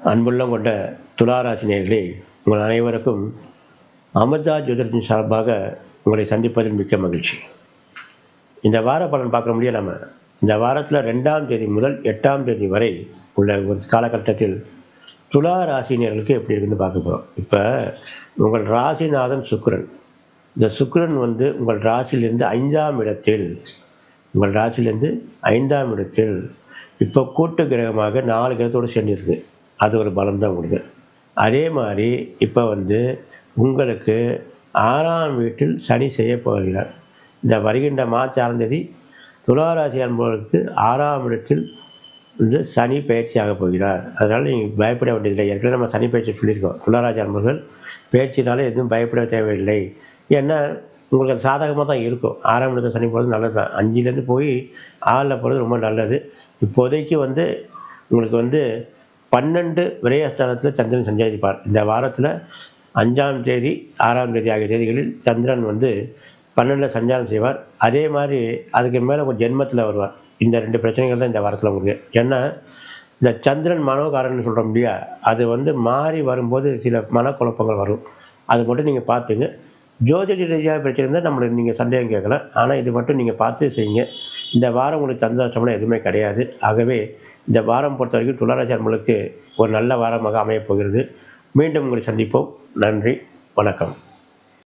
அன்புள்ளம் கொண்ட துளாராசி நேயர்களே, உங்கள் அனைவருக்கும் அமிர்தா ஜோதிடத்தின் சார்பாக உங்களை சந்திப்பதில் மிக்க மகிழ்ச்சி. இந்த வார பலன் பார்க்க முடியாது. நம்ம இந்த வாரத்தில் 2ஆம் தேதி முதல் 8ஆம் தேதி வரை உள்ள ஒரு காலகட்டத்தில் துலா ராசினியர்களுக்கு எப்படி இருக்குன்னு பார்க்க போகிறோம். இப்போ உங்கள் ராசிநாதன் சுக்கிரன், இந்த சுக்கிரன் உங்கள் ராசியிலிருந்து 5ஆம் இடத்தில், உங்கள் ராசியிலேருந்து 5ஆம் இடத்தில் இப்போ கூட்டு கிரகமாக 4 கிரகத்தோடு சேர்ந்துருக்கு. அது ஒரு பலம் தான் உங்களுக்கு. அதே மாதிரி இப்போ உங்களுக்கு 6ஆம் வீட்டில் சனி செய்ய போகிறார். இந்த வருகின்ற மார்ச் 6ஆம் தேதி துளாராசி அன்பர்களுக்கு 6ஆம் இடத்தில் சனி பயிற்சியாக போகிறார். அதனால் நீங்கள் பயப்பட வேண்டியதில்லை. ஏற்கனவே நம்ம சனி பயிற்சி சொல்லியிருக்கோம். துளாராசி அன்பர்கள் பயிற்சினால எதுவும் பயப்பட தேவையில்லை. ஏன்னா உங்களுக்கு அது சாதகமாக தான் இருக்கும். 6ஆம் இடத்தில் சனி போகிறது நல்லது தான். 5லேருந்து போய் 6ல் போகிறது ரொம்ப நல்லது. இப்போதைக்கு உங்களுக்கு 12 விரயஸ்தானத்தில் சந்திரன் சஞ்சாரிப்பார். இந்த வாரத்தில் 5ஆம் தேதி 6ஆம் தேதி ஆகிய தேதிகளில் சந்திரன் 12 சஞ்சாரம் செய்வார். அதே மாதிரி அதுக்கு மேலே ஒரு ஜென்மத்தில் வருவார். இந்த 2 பிரச்சனைகள் தான் இந்த வாரத்தில் உங்களுக்கு. ஏன்னா இந்த சந்திரன் மனோகாரன்னு சொல்கிறோம் இல்லையா, அது மாறி வரும்போது சில மனக்குழப்பங்கள் வரும். அது மட்டும் நீங்கள் பார்த்துங்க. ஜோதிட ரீதியாக பிரச்சனை இருந்தால் நம்மளுக்கு நீங்கள் சந்தேகம் கேட்கலாம். ஆனால் இது மட்டும் நீங்கள் பார்த்து செய்யுங்க. இந்த வாரம் உங்களுக்கு சந்திராஷ்டமம் எதுவுமே கிடையாது. ஆகவே இந்த வாரம் பொறுத்த வரைக்கும் துளாராசி அன்பர்களுக்கு ஒரு நல்ல வாரமாக அமையப் போகிறது. மீண்டும் உங்களை சந்திப்போம். நன்றி, வணக்கம்.